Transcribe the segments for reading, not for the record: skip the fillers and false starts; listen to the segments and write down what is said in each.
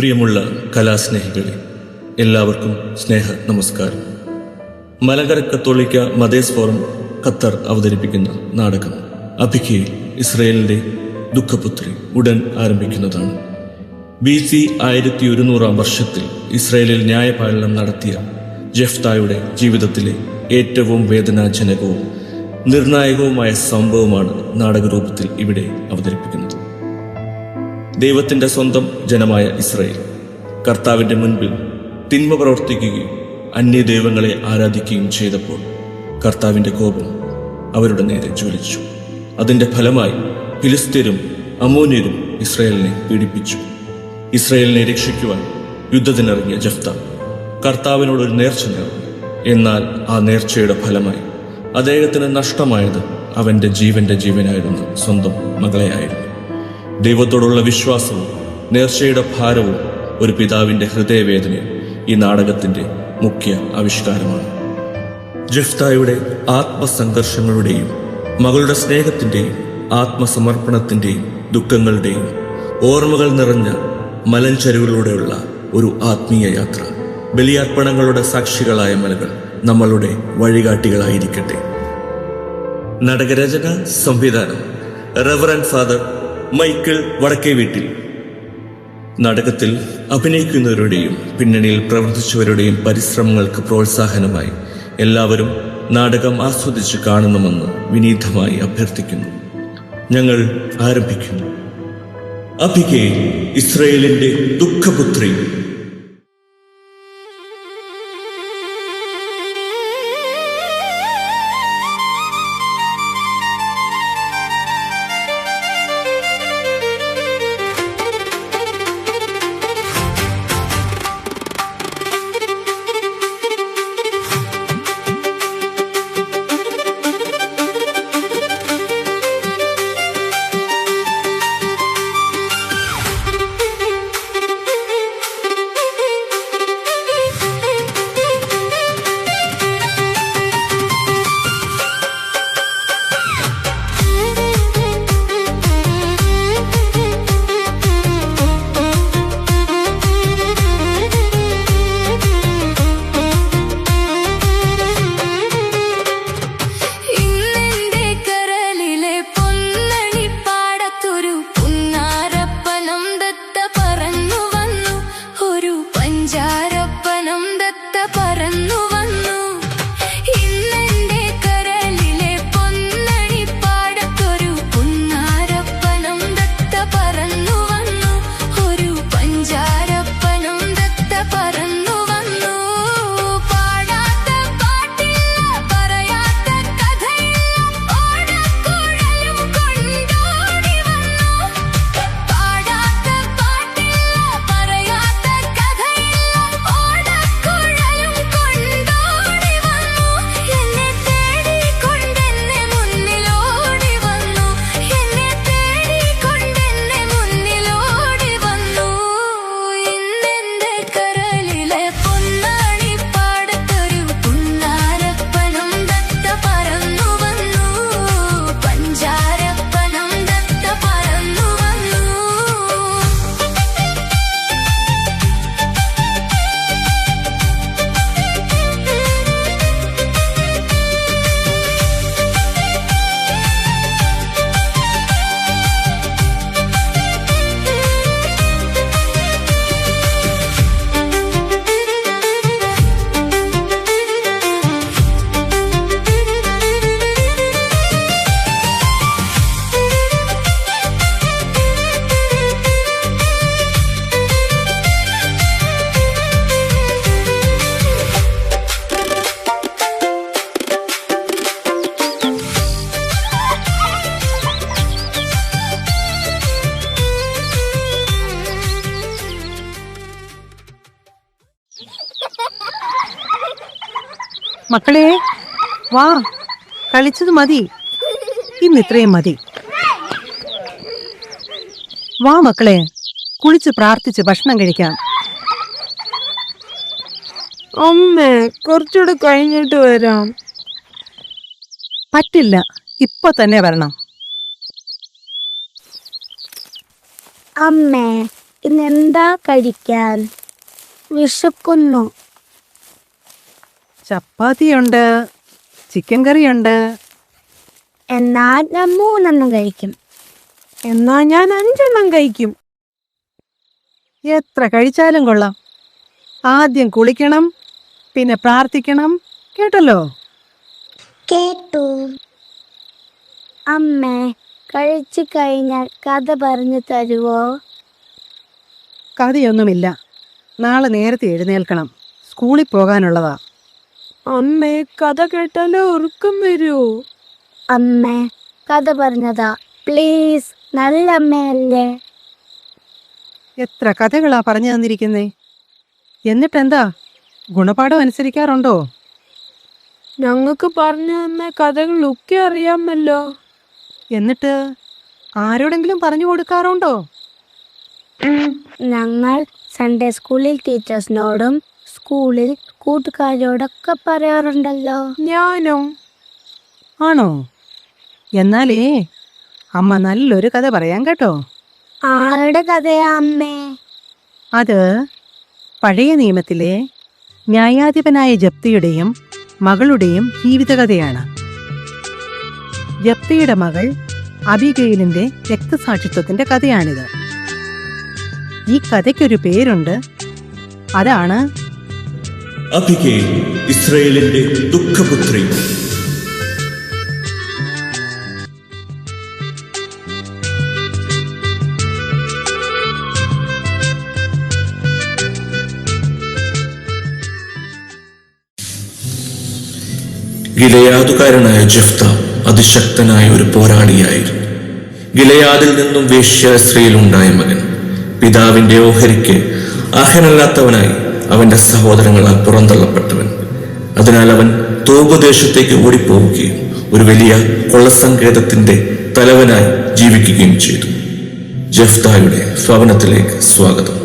പ്രിയമുള്ള കലാസ്നേഹികളെ, എല്ലാവർക്കും സ്നേഹ നമസ്കാരം. മലങ്കര കത്തോലിക്ക മതേസ് ഫോറം ഖത്തർ അവതരിപ്പിക്കുന്ന നാടകം അബിഗെയിൽ ഇസ്രയേലിന്റെ ദുഃഖപുത്രി ഉടൻ ആരംഭിക്കുന്നതാണ്. BC 1100 വർഷത്തിൽ ഇസ്രയേലിൽ ന്യായപാലനം നടത്തിയ ജെഫ്തായുടെ ജീവിതത്തിലെ ഏറ്റവും വേദനാജനകവും നിർണായകവുമായ സംഭവമാണ് നാടകരൂപത്തിൽ ഇവിടെ അവതരിപ്പിക്കുന്നത്. ദൈവത്തിന്റെ സ്വന്തം ജനമായ ഇസ്രായേൽ കർത്താവിന്റെ മുൻപിൽ തിന്മ പ്രവർത്തിക്കുകയും അന്യദൈവങ്ങളെ ആരാധിക്കുകയും ചെയ്തപ്പോൾ കർത്താവിന്റെ കോപം അവരുടെ നേരെ ജ്വലിച്ചു. അതിന്റെ ഫലമായി ഫിലിസ്ത്യരും അമ്മോന്യരും ഇസ്രായേലിനെ പീഡിപ്പിച്ചു. ഇസ്രായേലിനെ രക്ഷിക്കുവാൻ യുദ്ധത്തിനിറങ്ങിയ ജെഫ്ത കർത്താവിനോടൊരു നേർച്ച നേർന്നു. എന്നാൽ ആ നേർച്ചയുടെ ഫലമായി അദ്ദേഹത്തിന് നഷ്ടമായത് അവന്റെ ജീവനായിരുന്ന സ്വന്തം മകളെയായിരുന്നു. ദൈവത്തോടുള്ള വിശ്വാസവും നേർച്ചയുടെ ഭാരവും ഒരു പിതാവിന്റെ ഹൃദയവേദനയും ഈ നാടകത്തിന്റെ മുഖ്യ ആവിഷ്കാരമാണ്. ജെഫ്തായുടെ ആത്മസംഘർഷങ്ങളുടെയും മകളുടെ സ്നേഹത്തിന്റെയും ആത്മസമർപ്പണത്തിന്റെയും ദുഃഖങ്ങളുടെയും ഓർമ്മകൾ നിറഞ്ഞ മലഞ്ചരിവുകളിലൂടെയുള്ള ഒരു ആത്മീയ യാത്ര. ബലിയർപ്പണങ്ങളുടെ സാക്ഷികളായ മലകൾ നമ്മളുടെ വഴികാട്ടികളായിരിക്കട്ടെ. നാടകരചന സംവിധാനം റെവറൻഡ് ഫാദർ മൈക്കിൾ വടക്കേവീട്ടിൽ. നാടകത്തിൽ അഭിനയിക്കുന്നവരുടെയും പിന്നണിയിൽ പ്രവർത്തിച്ചവരുടെയും പരിശ്രമങ്ങൾക്ക് പ്രോത്സാഹനമായി എല്ലാവരും നാടകം ആസ്വദിച്ച് കാണണമെന്ന് വിനീതമായി അഭ്യർത്ഥിക്കുന്നു. ഞങ്ങൾ ആരംഭിക്കുന്നു. അബിഗെയിൽ ഇസ്രയേലിന്റെ ദുഃഖപുത്രി. മക്കളെ വാ, കളിച്ചത് മതി, ഇന്ന് ഇത്രയും മതി. വാ മക്കളെ, കുളിച്ച് പ്രാർത്ഥിച്ച് ഭക്ഷണം കഴിക്കാം. അമ്മേ, കുറച്ചുകൂടെ കഴിഞ്ഞിട്ട് വരാം. പറ്റില്ല, ഇപ്പൊ തന്നെ വരണം. അമ്മേ, ഇന്നെന്താ കഴിക്കാൻ? വിശക്കുന്നു. ചപ്പാത്തിയുണ്ട്, ചിക്കൻ കറിയുണ്ട്. എന്നാൽ ഞാൻ 3 കഴിക്കും. എന്നാ ഞാൻ 5 കഴിക്കും. എത്ര കഴിച്ചാലും കൊള്ളാം. ആദ്യം കുളിക്കണം, പിന്നെ പ്രാർത്ഥിക്കണം. കേട്ടല്ലോ? കേട്ടു. അമ്മേ, കഴിച്ചു കഴിഞ്ഞാൽ കഥ പറഞ്ഞു തരുവോ? കഥയൊന്നുമില്ല. നാളെ നേരത്തെ എഴുന്നേൽക്കണം. സ്കൂളിൽ പോകാനുള്ളതാ. അമ്മേ, കഥ കേട്ടാലേ ഉറക്കം വരൂ. അമ്മേ, കഥ പറഞ്ഞതാ. പ്ലീസ്, നല്ല അമ്മയല്ലേ? എത്ര കഥകളാ പറഞ്ഞു തന്നിരിക്കുന്നേ. എന്നിട്ടെന്താ, ഗുണപാഠം അനുസരിക്കാറുണ്ടോ? ഞങ്ങൾക്ക് പറഞ്ഞു തന്ന കഥകളൊക്കെ അറിയാമല്ലോ. എന്നിട്ട് ആരോടെങ്കിലും പറഞ്ഞു കൊടുക്കാറുണ്ടോ? ഞങ്ങൾ സൺഡേ സ്കൂളിൽ ടീച്ചേഴ്സിനോടും സ്കൂളിൽ കൂട്ടുകാരോടൊക്കെ പറയാറുണ്ടല്ലോ. ഞാനോ? ആണോ? എന്നാലേ അമ്മ നല്ലൊരു കഥ പറയാം കേട്ടോ. ആരുടെ കഥയാ അമ്മേ? അത് പഴയ നിയമത്തിലെ ന്യായാധിപനായ ജപ്തിയുടെയും മകളുടെയും ജീവിതകഥയാണ്. ജപ്തിയുടെ മകൾ അബിഗയിലിന്റെ രക്തസാക്ഷിത്വത്തിന്റെ കഥയാണിത്. ഈ കഥയ്ക്കൊരു പേരുണ്ട്. അതാണ് അബിഗയിൽ, ഇസ്രായേലിന്റെ ദുഃഖപുത്രി. ഗിലെയാദുകാരനായ ജെഫ്ത അതിശക്തനായ ഒരു പോരാളിയായിരുന്നു. ഗിലെയാദിൽ നിന്നും വേശ്യ സ്ത്രീയിലുണ്ടായ മകൻ. പിതാവിന്റെ ഓഹരിക്ക് അർഹനല്ലാത്തവനായി അവന്റെ സഹോദരങ്ങളാൽ പുറന്തള്ളപ്പെട്ടവൻ. അതിനാൽ അവൻ തോബ് ദേശത്തേക്ക് ഓടിപ്പോവുകയും ഒരു വലിയ കൊള്ളസങ്കേതത്തിന്റെ തലവനായി ജീവിക്കുകയും ചെയ്തു. ജെഫ്തായുടെ ഭവനത്തിലേക്ക് സ്വാഗതം.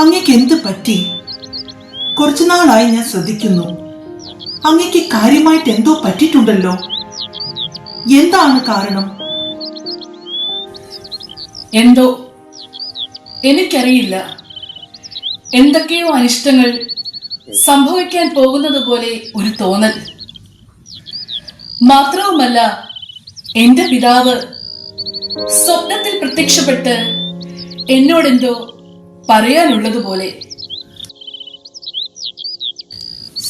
അങ്ങക്ക് എന്ത് പറ്റി? കുറച്ചുനാളായി ഞാൻ ശ്രദ്ധിക്കുന്നു. അങ്ങക്ക് കാര്യമായിട്ട് എന്തോ പറ്റിയിട്ടുണ്ടല്ലോ. എന്താണ് കാരണം? എന്തോ എനിക്കറിയില്ല. എന്തൊക്കെയോ അനിഷ്ടങ്ങൾ സംഭവിക്കാൻ പോകുന്നത് പോലെ ഒരു തോന്നൽ. മാത്രവുമല്ല, എന്റെ പിതാവ് സ്വപ്നത്തിൽ പ്രത്യക്ഷപ്പെട്ട് എന്നോടെന്തോ പറയാനുള്ളതുപോലെ.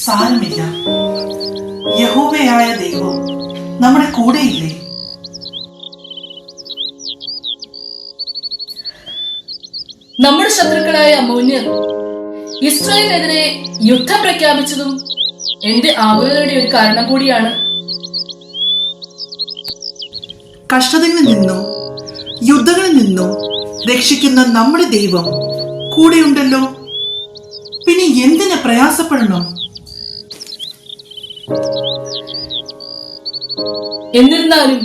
സാരമില്ല, യഹോവയായ ദൈവം നമ്മുടെ കൂടെയില്ലേ? നമ്മുടെ ശത്രുക്കളായ അമ്മോന്യർ ഇസ്രായേലിനെതിരെ യുദ്ധം പ്രഖ്യാപിച്ചതും എന്റെ ആകുലതയുടെ ഒരു കാരണം കൂടിയാണ്. കഷ്ടതകളിൽ നിന്നും യുദ്ധങ്ങളിൽ നിന്നും രക്ഷിക്കുന്ന നമ്മുടെ ദൈവം കൂടെയുണ്ടല്ലോ. പിന്നെ എന്തിനു പ്രയാസപ്പെടണം? എന്നിരുന്നാലും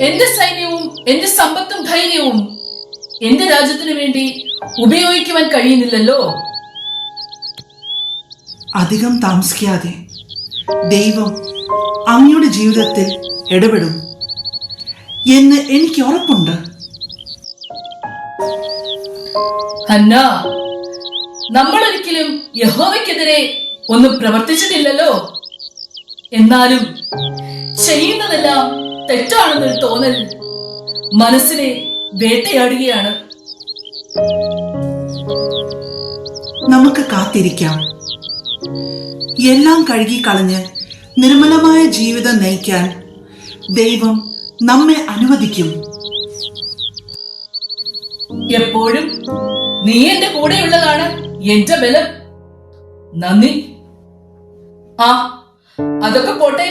എന്റെ സൈന്യവും എന്റെ സമ്പത്തും ധൈര്യവും എന്റെ രാജ്യത്തിനു വേണ്ടി ഉപയോഗിക്കുവാൻ കഴിയുന്നില്ലല്ലോ. അധികം താമസിക്കാതെ ദൈവം അങ്ങയുടെ ജീവിതത്തിൽ ഇടപെടും എന്ന് എനിക്ക് ഉറപ്പുണ്ട്. ഹന്ന, നമ്മൾ ഒരിക്കലും യഹോവയ്ക്കെതിരെ ഒന്നും പ്രവർത്തിച്ചിട്ടില്ലല്ലോ. എന്നാലും ചെയ്യുന്നതെല്ലാം തെറ്റാണെന്നൊരു തോന്നൽ മനസ്സിനെ വേട്ടയാടുകയാണ്. നമുക്ക് കാത്തിരിക്കാം. എല്ലാം കഴുകിക്കളഞ്ഞ് നിർമ്മലമായ ജീവിതം നയിക്കാൻ ദൈവം നമ്മെ അനുവദിക്കും. എപ്പോഴും നീ എന്റെ കൂടെയുള്ളതാണ് എന്റെ ബലം. നന്ദി. ആ, അതൊക്കെ പോട്ടെ.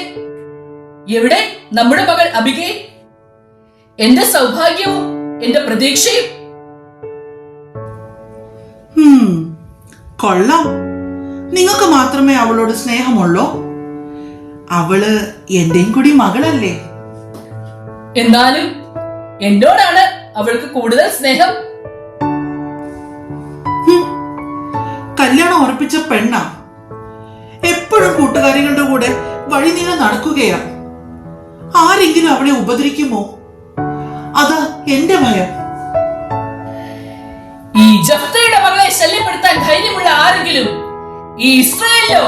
എവിടെ നമ്മുടെ മകൾ അബിഗയിൽ? എന്റെ സൗഭാഗ്യവും എന്റെ പ്രതീക്ഷയും. കൊള്ളാം. നിങ്ങൾക്ക് മാത്രമേ അവളോട് സ്നേഹമുള്ളോ? അവള് എന്റെയും കൂടി മകളല്ലേ? എന്നാലും എന്നോടാണ് അവൾക്ക് കൂടുതൽ സ്നേഹം. കല്യാണം ഉറപ്പിച്ച പെണ്ണാ. എപ്പോഴും കൂട്ടുകാരികളുടെ കൂടെ വഴി നീളെ നടക്കുകയാ. ആരെങ്കിലും അവളെ ഉപദ്രവിക്കുമോ? അതാ എന്റെ ഭയം. ഈ ജഫ്തയുടെ മകളെ ശല്യപ്പെടുത്താൻ ധൈര്യമുള്ള ആരെങ്കിലും ഈ ഇസ്രായേലിലോ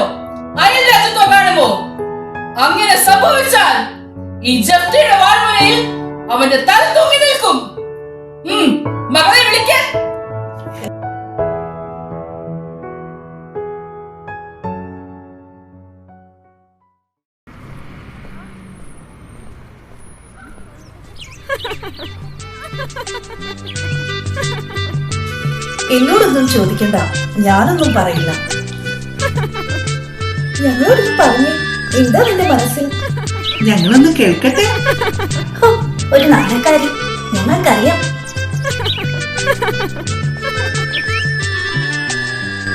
അയൽ രാജ്യത്തോ കാണുമോ? അങ്ങനെ സംഭവിച്ചാൽ ഈ ജഫ്തയുടെ വാൾമുനയിൽ അവന്റെ തല തൂങ്ങി നിൽക്കും. മകളെ വിളിക്കാൻ. എന്നോടൊന്നും ചോദിക്കണ്ട, ഞാനൊന്നും പറയില്ല. ഞങ്ങളോടൊന്നും പറഞ്ഞേ, എന്താ നിന്റെ മനസ്സിൽ? ഞങ്ങളൊന്ന് കേൾക്കട്ടെ. ഒരു നാടകാരി, ഞങ്ങൾക്കറിയാം.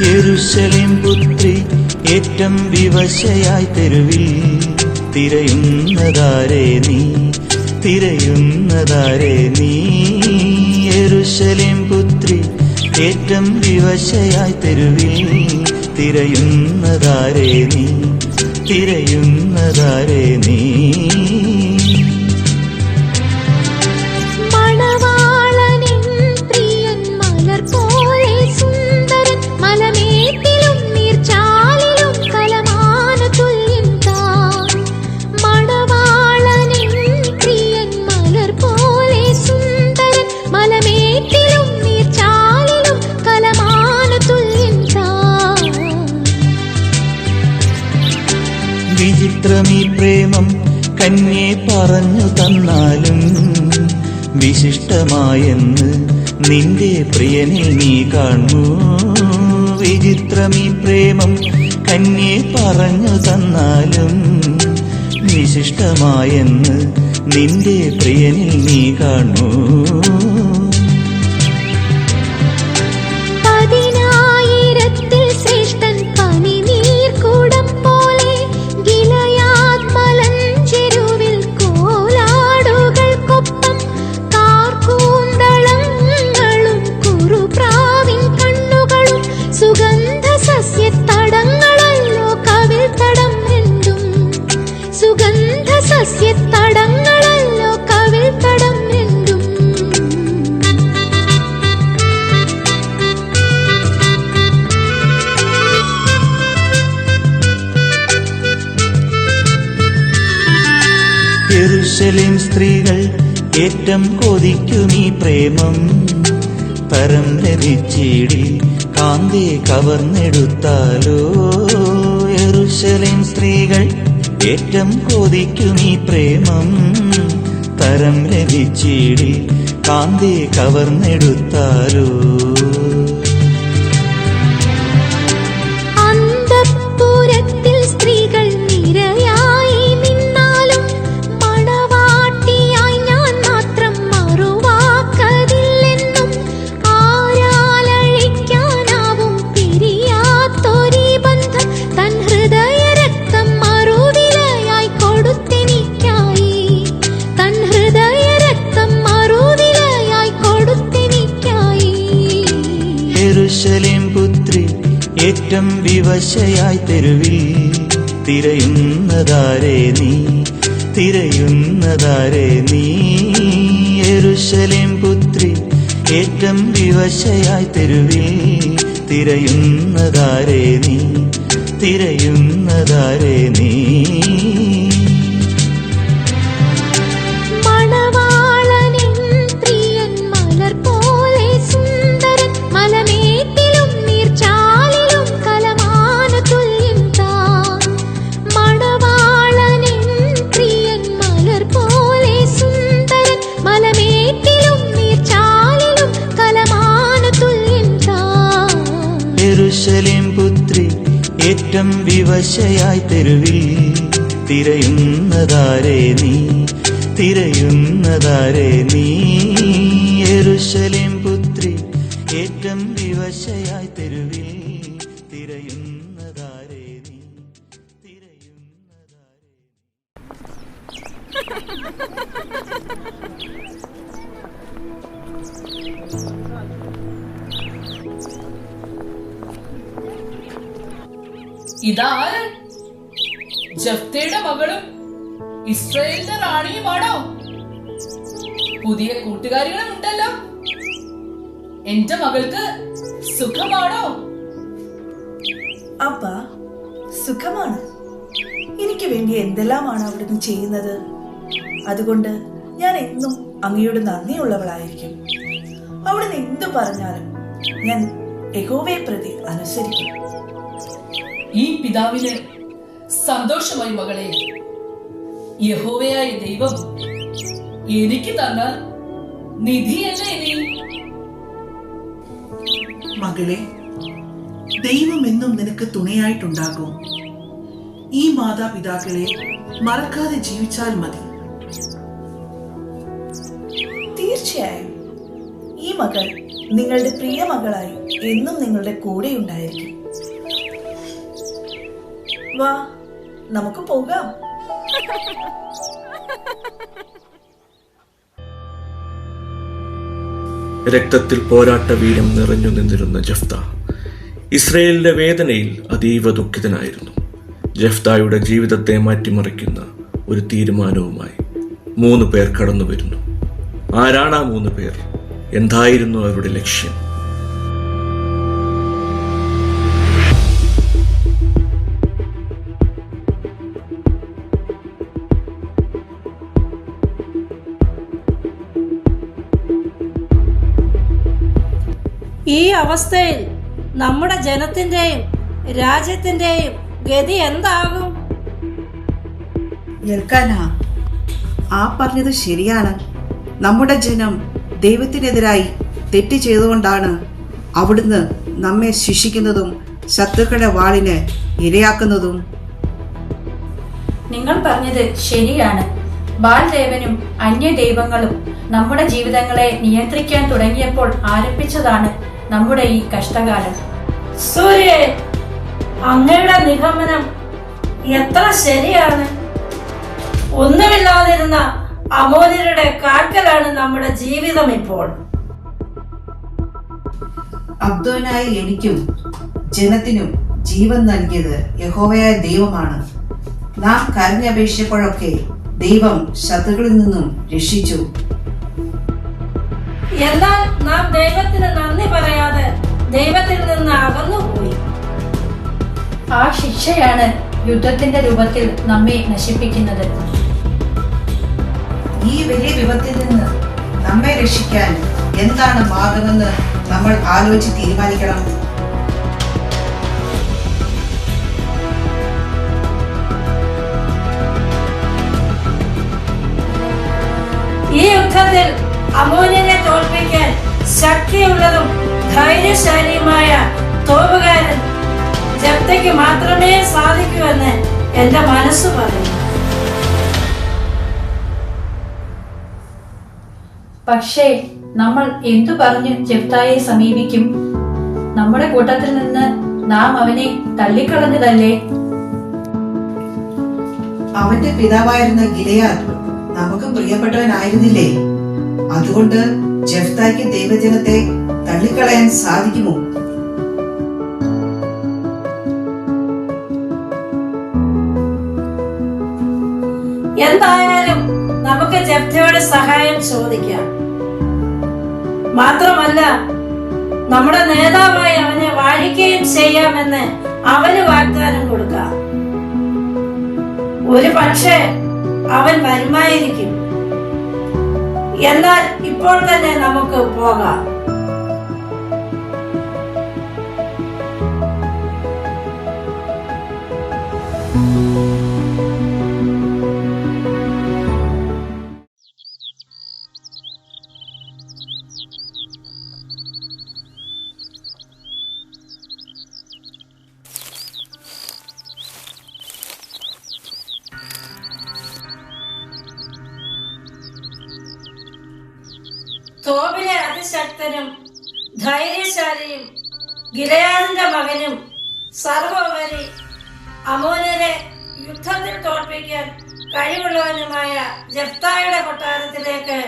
യെരൂശലേം പുത്രി ഏറ്റം വിവശയായി തെരുവിൽ തിരയുന്നതാരേ നീ, തിരയുന്നതാരേ നീ. യെരൂശലേം പുത്രി ഏറ്റം വിവശയായി തെരുവിൽ തിരയുന്നതാരേ നീ, തിരയുന്നതാരേ നീ. വിചിത്രമീ പ്രേമം കന്യെ പറഞ്ഞു തന്നാലും വിശിഷ്ടമായെന്ന് നിന്റെ പ്രിയനിൽ നീ കാണൂ. വിചിത്രമീ പ്രേമം കന്യെ പറഞ്ഞു തന്നാലും വിശിഷ്ടമായെന്ന് നിന്റെ പ്രിയനിൽ നീ കാണൂ. യെരൂശലേം സ്ത്രീകൾ ഏറ്റം കൊതിക്കുമീ പ്രേമം, തരം ലഭിച്ചിടി കാന്തേ കവർന്നെടുത്താലോ. യെരൂശലേം സ്ത്രീകൾ ഏറ്റം കൊതിക്കുമീ പ്രേമം, തരം ലഭിച്ചിടി കാന്തേ കവർന്നെടുത്താലോ. യെരൂശലേം പുത്രി ഏറ്റം വിവശയായി തെരുവിൽ തിരയുന്നതാരേ നീ, തിരയുന്നതാരേ നീ. യെരൂശലേം പുത്രി ഏറ്റം വിവശയായി തെരുവിൽ തിരയുന്നതാരേ നീ, തിരയുന്നതാരേ നീ. യെരൂശലേം പുത്രി ഏറ്റം വിവശയായി തെരുവിൽ തിരയുന്നതാരേ നീ, തിരയുന്നതാരേ നീ. യെരൂശലേം പുത്രി ഏറ്റം വിവശയായി തെരുവിൽ തിരയുന്നതാരേ നീ, തിരയുന്നതാരേ. ഇതാര്? ജഫ്തയുടെ മകളും ഇസ്രായേലിന്റെ റാണിയുമാണോ? പുതിയ കൂട്ടുകാരികളും ഉണ്ടല്ലോ. എന്റെ മകൾക്ക് സുഖമാണോ? അപ്പ സുഖമാണ്. എനിക്ക് വേണ്ടി എന്തെല്ലാമാണ് അവിടുന്ന് ചെയ്യുന്നത്. അതുകൊണ്ട് ഞാൻ എന്നും അങ്ങയോട് നന്ദിയുള്ളവളായിരിക്കും. അവിടുന്ന് എന്തു പറഞ്ഞാലും ഞാൻ യഹോവയെ പ്രതി അനുസരിക്കും. ഈ പിതാവിന് സന്തോഷമായി മകളെ. യഹോവയായ ദൈവം എനിക്ക് തന്ന നിധിയല്ലേ നീ. മകളെ, ദൈവം എന്നും നിനക്ക് തുണയായിട്ടുണ്ടാകും. ഈ മാതാപിതാക്കളെ മറക്കാതെ ജീവിച്ചാൽ മതി. തീർച്ചയായും ഈ മകൾ നിങ്ങളുടെ പ്രിയ മകളായി എന്നും നിങ്ങളുടെ കൂടെ ഉണ്ടായിരിക്കും. വാ, നമുക്ക് പോകാം. രക്തത്തിൽ പോരാട്ട വീര്യം നിറഞ്ഞു നിന്നിരുന്ന ജഫ്ത ഇസ്രയേലിന്റെ വേദനയിൽ അതീവ ദുഃഖിതനായിരുന്നു. ജഫ്തായുടെ ജീവിതത്തെ മാറ്റിമറിക്കുന്ന ഒരു തീരുമാനവുമായി 3 പേർ കടന്നു വരുന്നു. ആരാണ് ആ 3 പേർ? എന്തായിരുന്നു അവരുടെ ലക്ഷ്യം? ഈ അവസ്ഥയിൽ നമ്മുടെ ജനത്തിന്റെയും രാജ്യത്തിന്റെയും ഗതി എന്താകും? എൽക്കാന, ആ പറഞ്ഞത് ശരിയാണ്. നമ്മുടെ ജനം ദൈവത്തിനെതിരായി തെറ്റ് ചെയ്തുകൊണ്ടാണ് അവിടുന്ന് നമ്മെ ശിക്ഷിക്കുന്നതും ശത്രുക്കളുടെ വാളിന് ഇരയാക്കുന്നതും. നിങ്ങൾ പറഞ്ഞത് ശരിയാണ്. ബാൽദേവനും അന്യദൈവങ്ങളും നമ്മുടെ ജീവിതങ്ങളെ നിയന്ത്രിക്കാൻ തുടങ്ങിയപ്പോൾ ആരംഭിച്ചതാണ് നമ്മുടെ ഈ കഷ്ടകാലം. സൂര്യേ, അങ്ങയുടെ നിഗമനം എത്ര ശരിയാണ്. ഒന്നുമില്ലാതിരുന്ന അമോര്യരുടെ കാൽക്കലാണ് നമ്മുടെ ജീവിതം ഇപ്പോൾ. അബ്ദോനായി എനിക്കും ജനത്തിനും ജീവൻ നൽകിയത് യഹോവയായ ദൈവമാണ്. നാം കരഞ്ഞപേക്ഷിച്ചപ്പോഴൊക്കെ ദൈവം ശത്രുക്കളിൽ നിന്നും രക്ഷിച്ചു. എന്നാൽ നാം ദൈവത്തിന് നന്ദി പറയാതെ ദൈവത്തിൽ നിന്ന് അകന്നുപോയി. ആ ശിക്ഷയാണ് യുദ്ധത്തിന്റെ രൂപത്തിൽ നമ്മെ നശിപ്പിക്കുന്നത്. ഈ വലിയ വിപത്തിൽ നിന്ന് നമ്മെ രക്ഷിക്കാൻ എന്താണ് മാർഗമെന്ന് നമ്മൾ ആലോചിച്ച് തീരുമാനിക്കണം. ഈ യുദ്ധത്തിൽ അമോന്യനെ തോൽപ്പിക്കാൻ ശക്തിയുള്ളതും ധൈര്യശാലിയുമായ തോപുകാരൻ ജഫ്തയ്ക്ക് മാത്രമേ സാധിക്കൂവെന്ന് എന്റെ മനസ്സ് പറയുന്നു. പക്ഷേ നമ്മൾ എന്തു പറഞ്ഞ് ജഫ്തായെ സമീപിക്കും? നമ്മുടെ കൂട്ടത്തിൽ നിന്ന് നാം അവനെ തള്ളിക്കളഞ്ഞതല്ലേ? അവന്റെ പിതാവായിരുന്ന ഗിലെയാദ് നമുക്ക് പ്രിയപ്പെട്ടവനായിരുന്നില്ലേ? അതുകൊണ്ട് ജഫ്തായ്ക്ക് ദൈവജനത്തെ തള്ളിക്കളയാൻ സാധിക്കുമോ? എന്തായാലും നമുക്ക് ജഫ്തയോട് സഹായം ചോദിക്കാം. മാത്രമല്ല, നമ്മുടെ നേതാവായി അവനെ വാഴിക്കുകയും ചെയ്യാമെന്ന് അവന് വാഗ്ദാനം കൊടുക്കാം. ഒരു പക്ഷേ അവൻ വരുമായിരിക്കും. എന്നാൽ ഇപ്പോൾ തന്നെ നമുക്ക് പോകാം. തോബിലെ അതിശക്തനും ധൈര്യശാലിയും ഗിലെയാദിന്റെ മകനും സർവോപരി അമോന്യരെ യുദ്ധത്തിൽ തോൽപ്പിക്കാൻ കഴിവുള്ളവനുമായ ജഫ്തായുടെ കൊട്ടാരത്തിലേക്ക്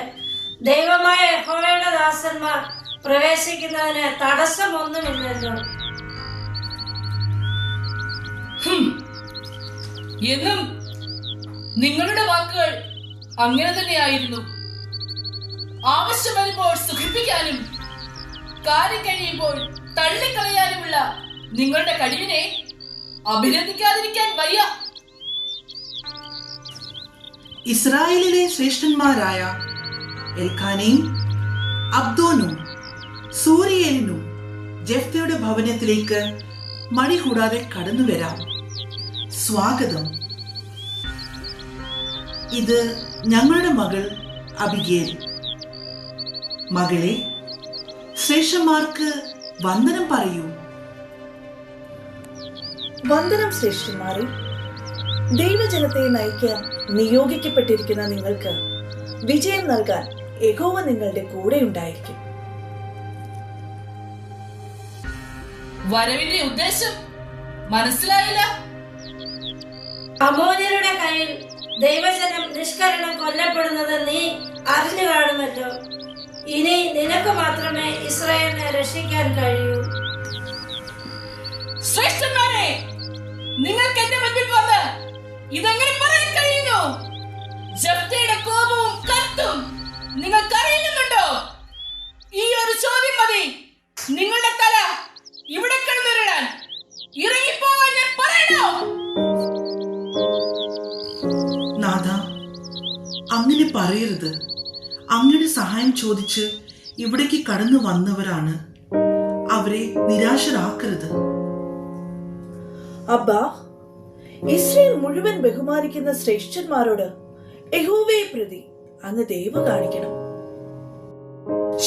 ദൈവമായ യഹോവയുടെ ദാസന്മാർ പ്രവേശിക്കുന്നതിന് തടസ്സമൊന്നുമില്ലല്ലോ. ഹും. എന്നും നിങ്ങളുടെ വാക്കുകൾ അങ്ങനെ തന്നെയായിരുന്നു. ആവശ്യം വരുമ്പോൾ സുഖിപ്പിക്കാനും കാര്യം കഴിയുമ്പോൾ തള്ളിക്കളയാനുമുള്ള നിങ്ങളുടെ കഴിവിനെ അഭിനന്ദിക്കാതിരിക്കാൻ വയ്യ. ഇസ്രായേലിലെ ശ്രേഷ്ഠന്മാരായ എൽഖാനയും അബ്ദോനും സൂരിയേലിനും ജെഫ്തയുടെ ഭവനത്തിലേക്ക് മടി കൂടാതെ കടന്നു വരാം. സ്വാഗതം. ഇത് ഞങ്ങളുടെ മകൾ അബിഗേൽ. മകളെ, ശ്രേഷ്ഠന്മാർക്ക് വന്ദനം പറയൂ. വന്ദനം ശ്രേഷ്ഠന്മാരെ. ദൈവജനത്തെ നയിക്കാൻ നിയോഗിക്കപ്പെട്ടിരിക്കുന്ന നിങ്ങൾക്ക് വിജയം നൽകാൻ യഹോവ നിങ്ങളുടെ കൂടെ ഉണ്ടായിരിക്കും. വരവിന്റെ ഉദ്ദേശം മനസ്സിലായില്ല. അമോര്യരുടെ കയ്യിൽ ദൈവജനം നിഷ്കരണം കൊല്ലപ്പെടുന്നത് നീ അറിഞ്ഞു കാണുമല്ലോ. ഇനി നിനക്ക് മാത്രമേ ഇസ്രായേലിനെ രക്ഷിക്കാൻ കഴിയൂ. ശ്രേഷ്ഠന്മാരെ, നിങ്ങൾക്ക് എന്റെ മുൻപിൽ വന്ന് ഇതെങ്ങനെ പറയാൻ കഴിയുന്നു? ജെഫ്തയുടെ കോപവും കത്തും നിങ്ങൾക്ക് അറിയുന്നുണ്ടോ? ഈ ഒരു ചോദ്യം മതി നിങ്ങളുടെ തല ഇവിടെ കിടന്നിടാൻ. ഇറങ്ങിപ്പോവാൻ ഞാൻ പറയണോ? നാഥ, അങ്ങനെ പറയരുത്. അങ്ങയുടെ സഹായം ചോദിച്ച് ഇവിടേക്ക് കടന്നു വന്നവരാണ്. അവരെ നിരാശരാക്കരുത്. അബ്ബാ, ഇസ്രായേൽ മുഴുവൻ ബഹുമാനിക്കുന്ന ശ്രേഷ്ഠന്മാരോട് യഹോവയെ പ്രതി അങ്ങ് ദയവ് കാണിക്കണം.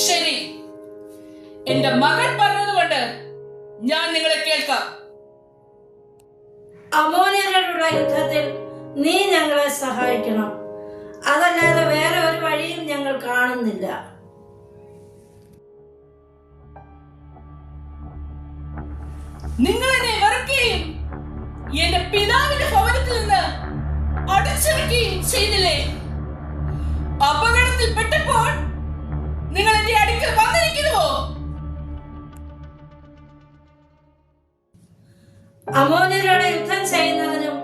ശരി, എന്റെ മകൾ പറഞ്ഞതുകൊണ്ട് ഞാൻ നിങ്ങളെ കേൾക്കാം. അമോര്യരോടുള്ള യുദ്ധത്തിൽ നീ ഞങ്ങളെ സഹായിക്കണം. അതല്ലാതെ വേറെ ഒരു വഴിയും ഞങ്ങൾ കാണുന്നില്ല. നിങ്ങൾ എന്നെ വെറുക്കുകയും എന്റെ പിതാവിന്റെ ഭവനത്തിൽ നിന്ന് അടിച്ചിറക്കുകയും ചെയ്തില്ലേ? അപകടത്തിൽ പെട്ടപ്പോൾ നിങ്ങൾ എന്റെ അടുക്കൽ വന്നിരിക്കുന്നുവോ? അമോര്യരോട് യുദ്ധം ചെയ്യുന്നതിനും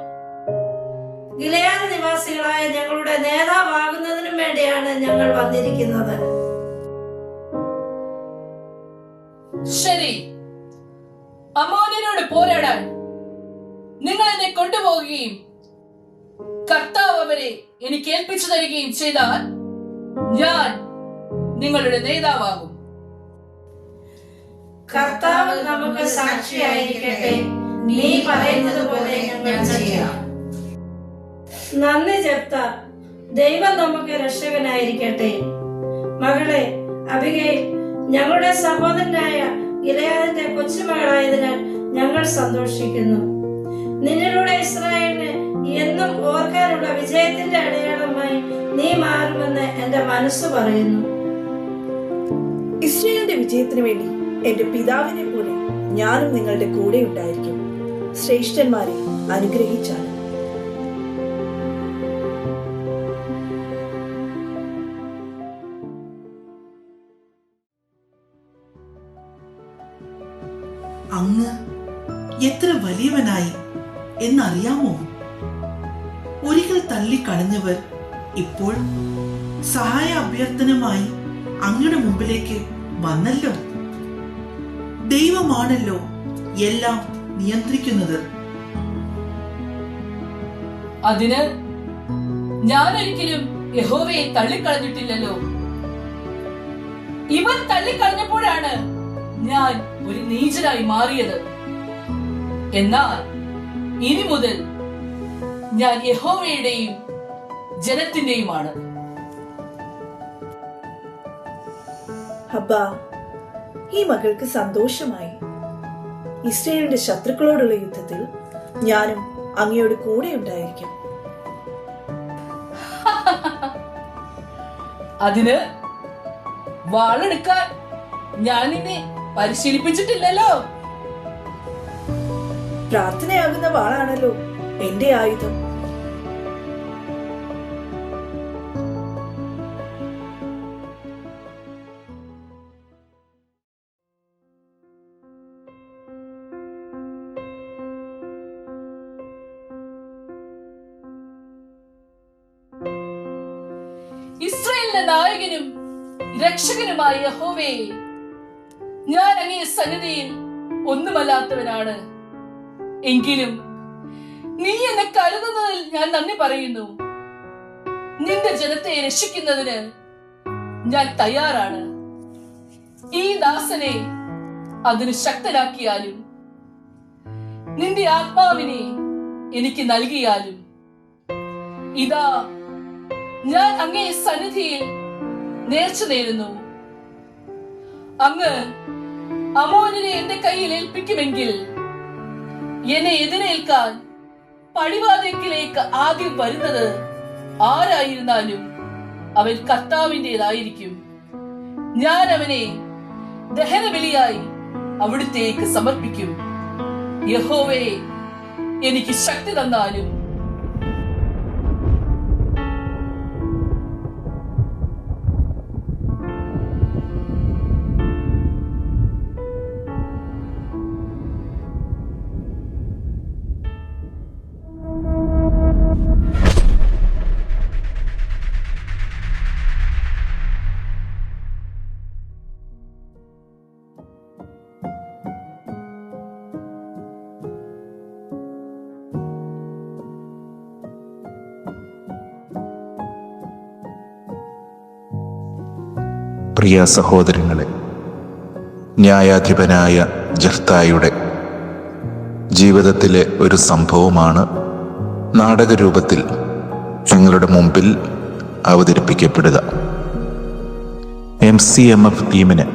ഗിലെയാദ് നിവാസികളായ ഞങ്ങളുടെ നേതാവാകുന്നതിനും വേണ്ടിയാണ് ഞങ്ങൾ വന്നിരിക്കുന്നത്. ശരി, അമോര്യരോട് പോരാടാൻ നിങ്ങൾ എന്നെ കൊണ്ടുപോവുകയും കർത്താവ് അവരെ എനിക്ക് ഏൽപ്പിച്ചു തരികയും ചെയ്താൽ ഞാൻ നിങ്ങളുടെ നേതാവാകും. കർത്താവ് നമുക്ക് സാക്ഷിയായിരിക്കട്ടെ. നീ പറയുന്നത് പോലെ ഞങ്ങൾ ചെയ്യാം. നന്ദി ജെഫ്ത. ദൈവം നമുക്ക് രക്ഷകനായിരിക്കട്ടെ. മകളെ അബിഗയിൽ, ഞങ്ങളുടെ സഹോദരനായ ഗിലെയാദിന്റെ കൊച്ചുമകളായതിനാൽ ഞങ്ങൾ സന്തോഷിക്കുന്നു. നിന്നിലൂടെ ഇസ്രായേലിന് എന്നും ഓർക്കാനുള്ള വിജയത്തിന്റെ അടയാളമായി നീ മാറുമെന്ന് എന്റെ മനസ്സ് പറയുന്നു. ഇസ്രായേലിന്റെ വിജയത്തിന് വേണ്ടി എന്റെ പിതാവിനെ പോലെ ഞാനും നിങ്ങളുടെ കൂടെ ഉണ്ടായിരിക്കും. ശ്രേഷ്ഠന്മാരെ അനുഗ്രഹിച്ചാണ്. അങ്ങ് എത്ര വലിയവനായി എന്നറിയാമോ? ഒരിക്കൽ തള്ളിക്കളഞ്ഞവർ ഇപ്പോൾ സഹായ അഭ്യർത്ഥനമായി അങ്ങയുടെ മുമ്പിലേക്ക് വന്നല്ലോ. ദൈവമാണല്ലോ എല്ലാം നിയന്ത്രിക്കുന്നത്. അതിന് ഞാൻ ഒരിക്കലും യഹോവയെ തള്ളിക്കളഞ്ഞിട്ടില്ലല്ലോ. ഇവൻ തള്ളിക്കളഞ്ഞപ്പോഴാണ് ഞാൻ ഒരു നീചനായി മാറിയത്. എന്നാൽ ഇനി മുതൽ ഞാൻ യഹോവയുടെയും ജനത്തിന്റെയുമാണ്. അബ്ബാ, ഈ മകൾക്ക് സന്തോഷമായി. ഇസ്രായേലിന്റെ ശത്രുക്കളോടുള്ള യുദ്ധത്തിൽ ഞാനും അങ്ങയോട് കൂടെ ഉണ്ടായിരിക്കും. അതിന് വാളെടുക്കാൻ ഞാൻ നിന്നെ പരിശീലിപ്പിച്ചിട്ടില്ലല്ലോ. പ്രാർത്ഥനയാകുന്ന വാളാണല്ലോ എന്റെ ആയുധം. ഇസ്രായേലിന്റെ നായകനും രക്ഷകനുമായ യഹോവേ, ഞാൻ അങ്ങേ സന്നിധിയിൽ ഒന്നുമല്ലാത്തവനാണ്. എങ്കിലും നീ എന്നെ കരുതുന്നതിൽ ഞാൻ നന്ദി പറയുന്നു. നിന്റെ ജനത്തെ രക്ഷിക്കുന്നതിന് ഞാൻ തയ്യാറാണ്. ഈ ദാസനെ അതിന് ശക്തനാക്കിയാലും നിന്റെ ആത്മാവിനെ എനിക്ക് നൽകിയാലും ഇതാ ഞാൻ അങ്ങേ സന്നിധിയിൽ നേർച്ച നേരുന്നു. അങ്ങ് അമോര്യരെ എന്റെ കയ്യിൽ ഏൽപ്പിക്കുമെങ്കിൽ എന്നെ എതിരേൽക്കാൻ പടിവാതിൽക്കലേക്ക് ആദ്യം വരുന്നത് ആരായിരുന്നാലും അവൻ കർത്താവിൻ്റെതായിരിക്കും. ഞാൻ അവനെ ദഹനബലിയായി അവിടുത്തേക്ക് സമർപ്പിക്കും. യഹോവേ, എനിക്ക് ശക്തി തന്നാലും പ്രിയ സഹോദരങ്ങളെ, ന്യായാധിപനായ ജഫ്തായുടെ ജീവിതത്തിലെ ഒരു സംഭവമാണ് നാടകരൂപത്തിൽ നിങ്ങളുടെ മുമ്പിൽ അവതരിപ്പിക്കപ്പെടുക. MCMF ടീമിന്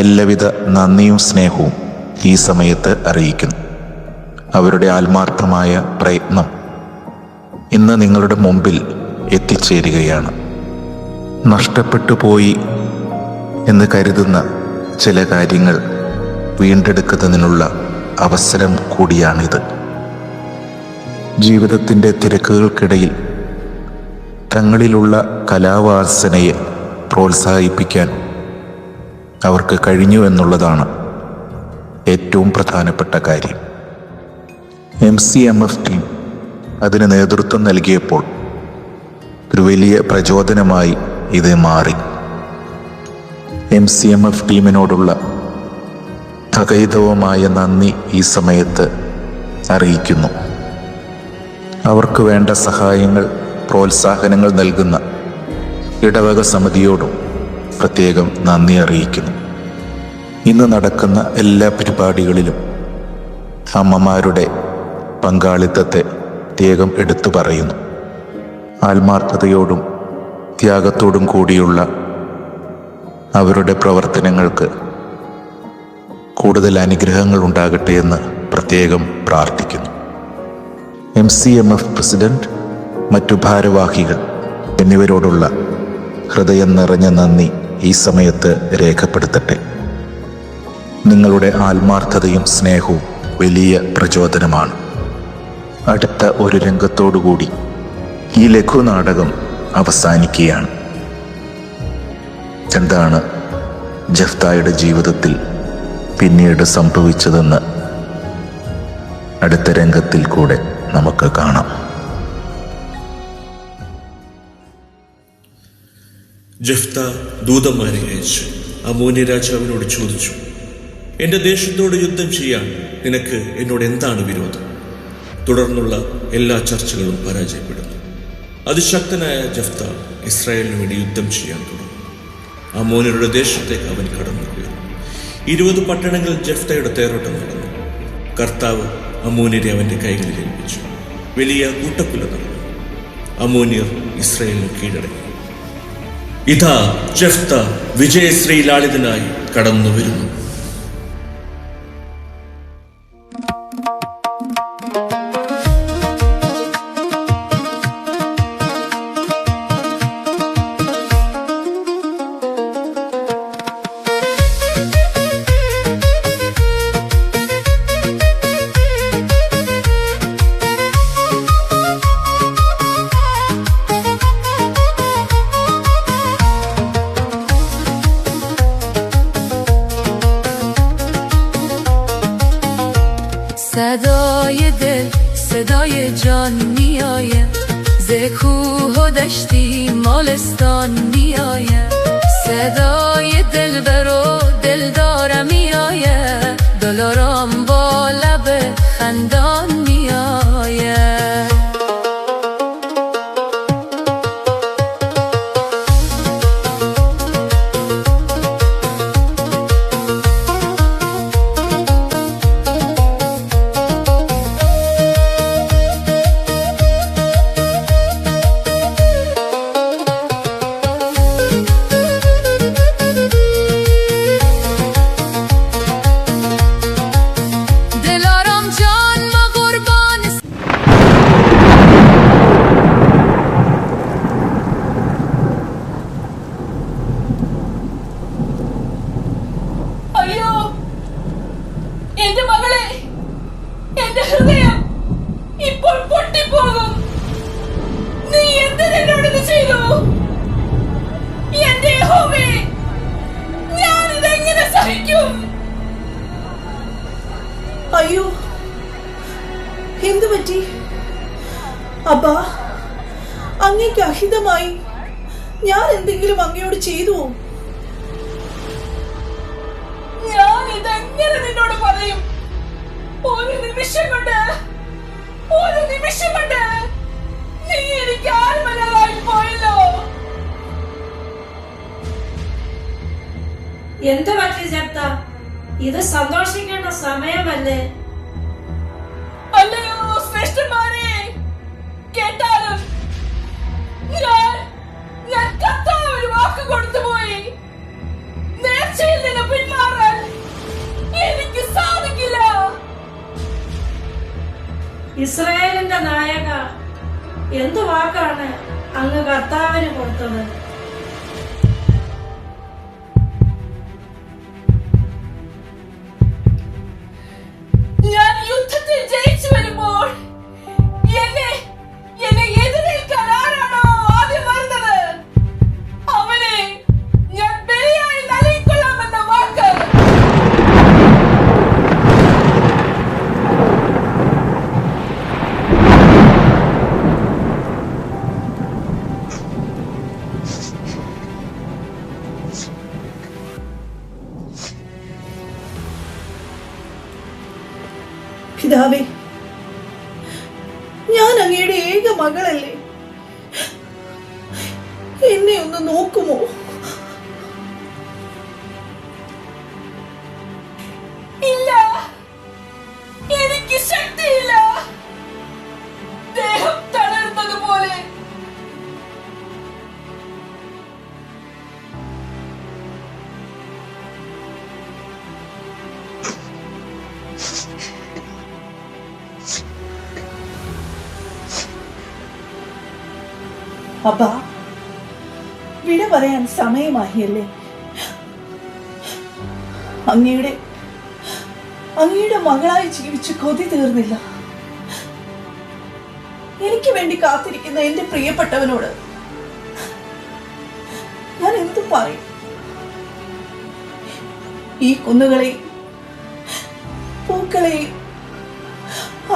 എല്ലാവിധ നന്ദിയും സ്നേഹവും ഈ സമയത്ത് അറിയിക്കുന്നു. അവരുടെ ആത്മാർത്ഥമായ പ്രയത്നം ഇന്ന് നിങ്ങളുടെ മുമ്പിൽ എത്തിച്ചേരുകയാണ്. നഷ്ടപ്പെട്ടു പോയി എന്ന് കരുതുന്ന ചില കാര്യങ്ങൾ വീണ്ടെടുക്കുന്നതിനുള്ള അവസരം കൂടിയാണിത്. ജീവിതത്തിൻ്റെ തിരക്കുകൾക്കിടയിൽ തങ്ങളിലുള്ള കലാവാസനയെ പ്രോത്സാഹിപ്പിക്കാൻ അവർക്ക് കഴിഞ്ഞു എന്നുള്ളതാണ് ഏറ്റവും പ്രധാനപ്പെട്ട കാര്യം. MCMF ടീം അതിന് നേതൃത്വം നൽകിയപ്പോൾ ഒരു വലിയ പ്രചോദനമായി ഇത് മാറി. MCMF ടീമിനോടുള്ള അഗൈതവമായ നന്ദി ഈ സമയത്ത് അറിയിക്കുന്നു. അവർക്ക് വേണ്ട സഹായങ്ങൾ, പ്രോത്സാഹനങ്ങൾ നൽകുന്ന ഇടവക സമിതിയോടും പ്രത്യേകം നന്ദി അറിയിക്കുന്നു. ഇന്ന് നടക്കുന്ന എല്ലാ പരിപാടികളിലും അമ്മമാരുടെ പങ്കാളിത്തത്തെ പ്രത്യേകം എടുത്തു പറയുന്നു. ആത്മാർത്ഥതയോടും ത്യാഗത്തോടും കൂടിയുള്ള അവരുടെ പ്രവർത്തനങ്ങൾക്ക് കൂടുതൽ അനുഗ്രഹങ്ങൾ ഉണ്ടാകട്ടെ എന്ന് പ്രത്യേകം പ്രാർത്ഥിക്കുന്നു. MCMF പ്രസിഡന്റ്, മറ്റു ഭാരവാഹികൾ എന്നിവരോടുള്ള ഹൃദയം നിറഞ്ഞ നന്ദി ഈ സമയത്ത് രേഖപ്പെടുത്തട്ടെ. നിങ്ങളുടെ ആത്മാർത്ഥതയും സ്നേഹവും വലിയ പ്രചോദനമാണ്. അടുത്ത ഒരു രംഗത്തോടുകൂടി ഈ ലഘുനാടകം അവസാനിക്കുകയാണ്. എന്താണ് ജഫ്തായുടെ ജീവിതത്തിൽ പിന്നീട് സംഭവിച്ചതെന്ന് അടുത്ത രംഗത്തിൽ കൂടെ നമുക്ക് കാണാം. ജഫ്ത ദൂതന്മാരെ അയച്ചു അമോന്യ രാജാവിനോട് ചോദിച്ചു, എന്റെ ദേശത്തോട് യുദ്ധം ചെയ്യാൻ നിനക്ക് എന്നോട് എന്താണ് വിരോധം? തുടർന്നുള്ള എല്ലാ ചർച്ചകളും പരാജയപ്പെടുന്നു. അതിശക്തനായ ജഫ്ത ഇസ്രായേലിന് വേണ്ടി യുദ്ധം ചെയ്യാൻ തുടങ്ങി. അമോന്യരുടെ ദേശത്തേക്ക് അവൻ കടന്നുപോയി. 20 പട്ടണങ്ങൾ ജഫ്തയുടെ തേരോട്ടം നടന്നു. കർത്താവ് അമോന്യരെ അവന്റെ കൈകളിൽ ഏൽപ്പിച്ചു. വലിയ കൂട്ടക്കൊല നടന്നു. അമോന്യർ ഇസ്രായേലിന് കീഴടങ്ങി. ഇതാ ജഫ്ത വിജയശ്രീലാളിതനായി കടന്നു വരുന്നു. صدای دل صدای جان میآید، ز کوه و دشتی مالستان میآید صدای دلبر و دلدارم میآید دلارام با لب خندان میآید അയ്യോ, എന്റെ മകളെ, എന്റെ ഹൃദയം ഇപ്പോൾ പൊട്ടിപ്പോകും. നീ എന്തിനോട് ചെയ്തു? എന്റെ യഹോവേ, ഞാൻ ഇതെങ്ങനെ സഹിക്കും? അയ്യോ, എന്തു പറ്റി? അബ്ബാ, അങ്ങേക്ക് അഹിതമായി ഞാൻ എന്തെങ്കിലും അങ്ങയോട് ചെയ്തുവോ? ഞാൻ ഇതെങ്ങനെ നിന്നോട് പറയും? ഒരു നിമിഷം കൊണ്ട് നീ എനിക്ക് ആത്മനായി പോയല്ലോ. എന്ത് പറ്റി ജപ്ത? ഇത് സന്തോഷിക്കേണ്ട സമയമല്ലേ? അല്ലയോ ശ്രേഷ്ഠന്മാരെ, കേട്ടാലും ഞാൻ കർത്താവിന് ഒരു വാക്ക് കൊടുത്തുപോയി. നേർച്ചയിൽ നിന്ന് പിന്മാറാൻ എനിക്ക് സാധിക്കില്ല. ഇസ്രായേലിന്റെ നായക, എന്തു വാക്കാണ് അങ്ങ് കർത്താവിന് കൊടുത്തത്? ഞാൻ യുദ്ധത്തിൽ ജയിച്ചു വരുമ്പോൾ എന്നെ എതിരേൽക്കാൻ ആരാണോ ആദ്യം വരുന്നത്, അവനെ ഞാൻ ബലിയായി നൽകിക്കൊള്ളാമെന്ന വാക്ക്. പിതാവേ, ഞാൻ അങ്ങയുടെ ഏക മകളല്ലേ? എന്നെ ഒന്ന് നോക്കുമോ? ഇല്ല, എനിക്ക് ശക്തിയില്ല. ദേഹം തളർന്നതുപോലെ. അബ്ബാ, വിട പറയാൻ സമയമായില്ലേ? അങ്ങയുടെ മകളായി ജീവിച്ച് കൊതി തീർന്നില്ല. എനിക്ക് വേണ്ടി കാത്തിരിക്കുന്ന എന്റെ പ്രിയപ്പെട്ടവനോട് ഞാൻ എന്തു പറയും? ഈ കുന്നുകളെയും പൂക്കളെയും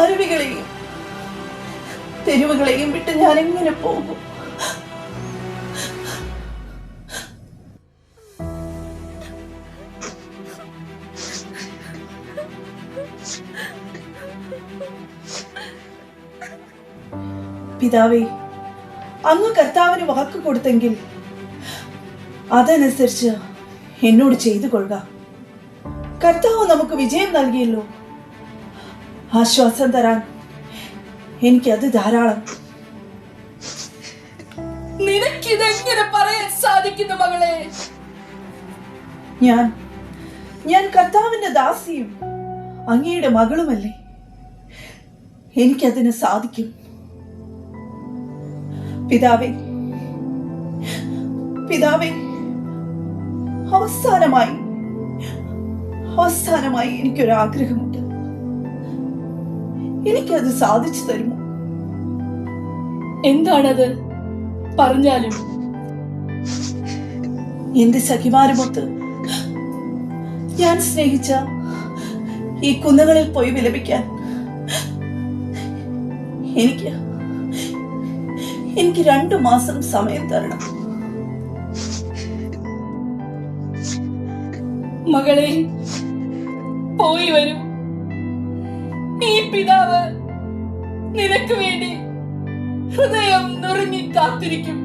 അരുവികളെയും തെരുവുകളെയും വിട്ട് ഞാൻ എങ്ങനെ പോകും? പിതാവേ, അങ്ങ് കർത്താവിന് വാക്ക് കൊടുത്തെങ്കിൽ അതനുസരിച്ച് എന്നോട് ചെയ്തു കൊള്ളുക. കർത്താവ് നമുക്ക് വിജയം നൽകിയല്ലോ. ആശ്വാസം തരാൻ എനിക്കത് ധാരാളം. നിനക്കിതെങ്ങനെ പറയാൻ സാധിക്കുന്നു മകളെ? ഞാൻ കർത്താവിന്റെ ദാസിയും അങ്ങയുടെ മകളുമല്ലേ. എനിക്കതിന് സാധിക്കും. പിതാവേ, അവസാനമായി എനിക്കൊരാഗ്രഹമുണ്ട്. എനിക്കത് സാധിച്ചു തരുമോ? എന്താണത്? പറഞ്ഞാലും. എന്റെ സഖിമാരുമൊത്ത് ഞാൻ സ്നേഹിച്ച ഈ കുന്നുകളിൽ പോയി വിലപിക്കാൻ എനിക്ക് 2 മാസം സമയം തരണം. മകളെ, പോയി വരൂ. ഈ പിതാവ് നിനക്ക് വേണ്ടി ഹൃദയം നുറുങ്ങി കാത്തിരിക്കും.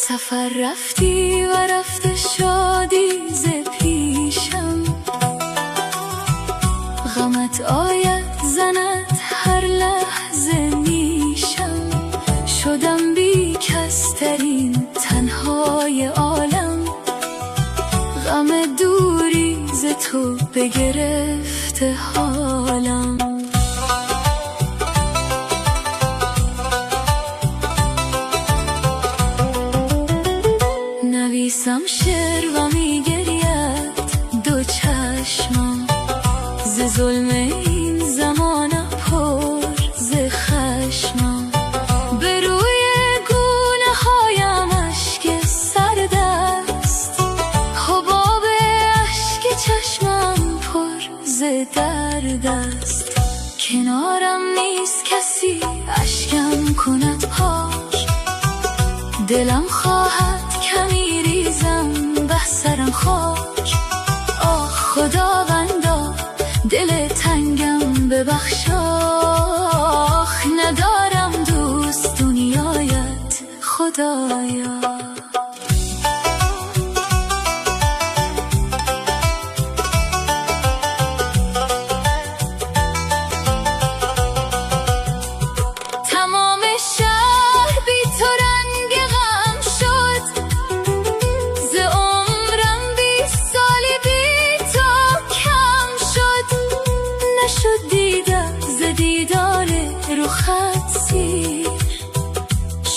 سفر رفتی و رفته شادی ز پیشم غمت آید زند هر لحظه نیشم شدم بی کس ترین تنهای عالم غم دوری ز تو بگرفته حالم نویسم شعر و میگرید 2 چشمم ز ظلم این زمان پر ز خشمم به روی گونه هایم اشک سرد است حباب اشک چشمم پر ز درد است کنارم نیست کسی اشکم کند پاک دلم خواهد کمی ریزم به سرم خاک آه خداوندا دل تنگم ببخشا ندارم دوست دنیایت خدایا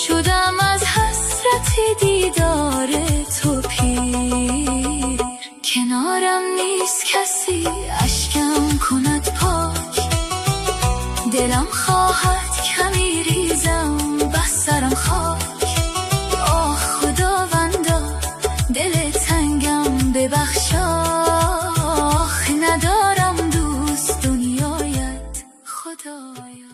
شدم از حسرت دیدار تو پیر کنارم نیست کسی اشکم کند پاک دلم خواهد کمی ریزم به سرم خاک آه خداوندا دل تنگم ببخشا ندارم دوست دنیایت خدایا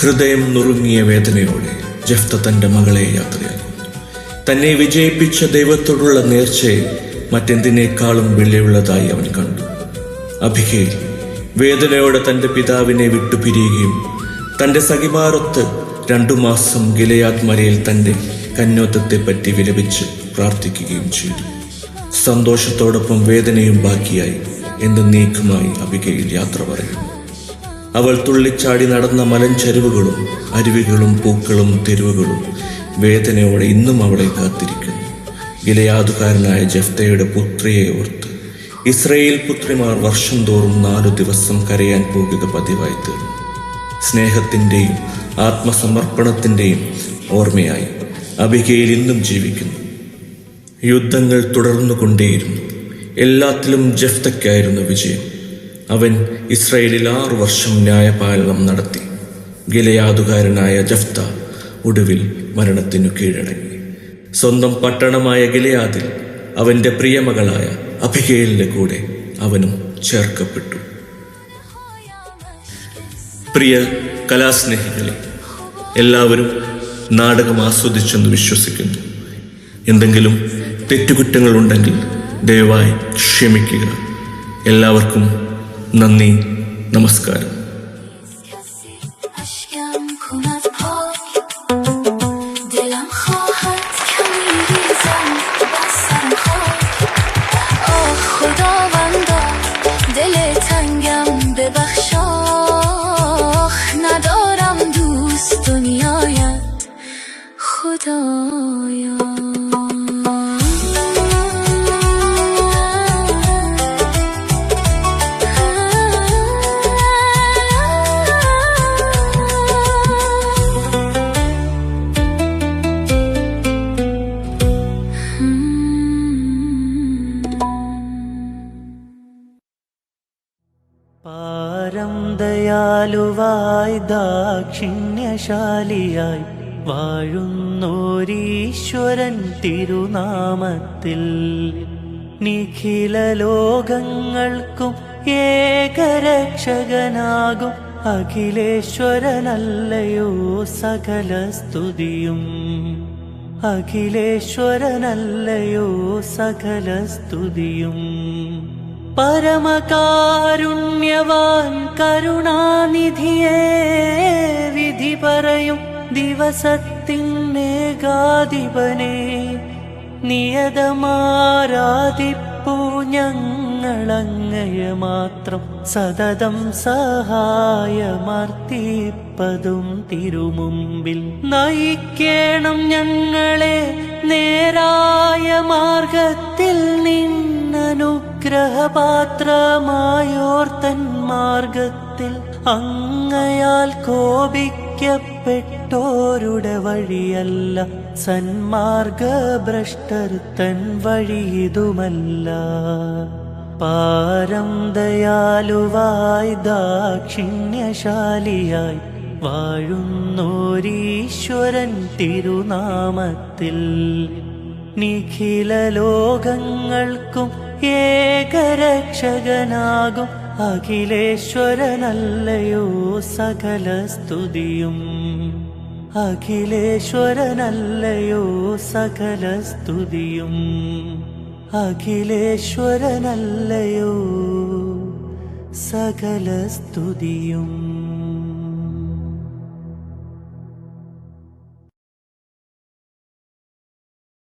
ഹൃദയം നുറുങ്ങിയ വേദനയോടെ ജഫ്ത തന്റെ മകളെ യാത്രയാക്കുന്നു. തന്നെ വിജയിപ്പിച്ച ദൈവത്തോടുള്ള നേർച്ചയെ മറ്റെന്തിനേക്കാളും വിലയുള്ളതായി അവൻ കണ്ടു. അബിഗയിൽ വേദനയോടെ തന്റെ പിതാവിനെ വിട്ടുപിരിയുകയും തന്റെ സഖിമാരൊത്ത് 2 മാസം ഗിലെയാദ് മലയിൽ തന്റെ കന്യോത്തത്തെപ്പറ്റി വിലപിച്ച് പ്രാർത്ഥിക്കുകയും ചെയ്തു. സന്തോഷത്തോടൊപ്പം വേദനയും ബാക്കിയായി എന്നേക്കുമായി അബിഗയിൽ യാത്ര പറയുന്നു. അവൾ തുള്ളിച്ചാടി നടന്ന മലഞ്ചരിവുകളും അരുവികളും പൂക്കളും തെരുവുകളും വേദനയോടെ ഇന്നും അവളെ കാത്തിരിക്കുന്നു. ഗിലെയാദുകാരനായ ജഫ്തയുടെ പുത്രിയെ ഓർത്ത് ഇസ്രായേൽ പുത്രിമാർ വർഷം തോറും 4 ദിവസം കരയാൻ പോകുക പതിവായി തീർന്നു. സ്നേഹത്തിൻ്റെയും ആത്മസമർപ്പണത്തിൻ്റെയും ഓർമ്മയായി അബിഗയിൽ ഇന്നും ജീവിക്കുന്നു. യുദ്ധങ്ങൾ തുടർന്നുകൊണ്ടേയിരുന്നു. എല്ലാത്തിലും ജഫ്തയ്ക്കായിരുന്നു വിജയം. അവൻ ഇസ്രായേലിൽ 6 വർഷം ന്യായപാലനം നടത്തി. ഗിലെയാദുകാരനായ ജഫ്ത ഒടുവിൽ മരണത്തിനു കീഴടങ്ങി. സ്വന്തം പട്ടണമായ ഗിലെയാദിൽ അവന്റെ പ്രിയമകളായ അബിഗയിലിന്റെ കൂടെ അവനും ചേർക്കപ്പെട്ടു. പ്രിയ കലാസ്നേഹികളെ, എല്ലാവരും നാടകം ആസ്വദിച്ചെന്ന് വിശ്വസിക്കുന്നു. എന്തെങ്കിലും തെറ്റുകുറ്റങ്ങളുണ്ടെങ്കിൽ ദയവായി ക്ഷമിക്കുക. എല്ലാവർക്കും നന്ദി, നമസ്കാരം. خدایا ദാക്ഷിണ്യശാലിയായി വാഴുന്നോരീശ്വരൻ തിരുനാമത്തിൽ നിഖില ലോകങ്ങൾക്കും ഏകരക്ഷകനാകും അഖിലേശ്വരനല്ലയോ സകല സ്തുതിയും. അഖിലേശ്വരനല്ലയോ സകല സ്തുതിയും. പരമകാരുണ്യവാൻ കരുണാനിധിയേ, വിധി പറയും ദിവസത്തിനേകാധിപനെ, നിയതമാരാധിപ്പൂ ഞങ്ങളങ്ങയെ മാത്രം സതതം സഹായമർത്തിപ്പതും തിരുമുമ്പിൽ. നയിക്കേണം ഞങ്ങളെ നേരായ മാർഗത്തിൽ, നിന്നനുഗ്രഹപാത്രമായോർത്തൻ മാർഗത്തിൽ. അങ്ങയാൽ കോപിക്കപ്പെട്ടോരുടെ വഴിയല്ല, സന്മാർഗഭ്രഷ്ടർ തൻ വഴിയിതുമല്ല. പാരം ദയാലുവായി ദാക്ഷിണ്യശാലിയായി വാഴുന്നോരീശ്വരൻ തിരുനാമത്തിൽ നിഖില ലോകങ്ങൾക്കും ഏകരക്ഷകനാകും അഖിലേശ്വരനല്ലയോ സകല സ്തുതിയും. അഖിലേശ്വരനല്ലയോ സകല സ്തുതിയും. അഖിലേശ്വരനല്ലയോ സകല സ്തുതിയും.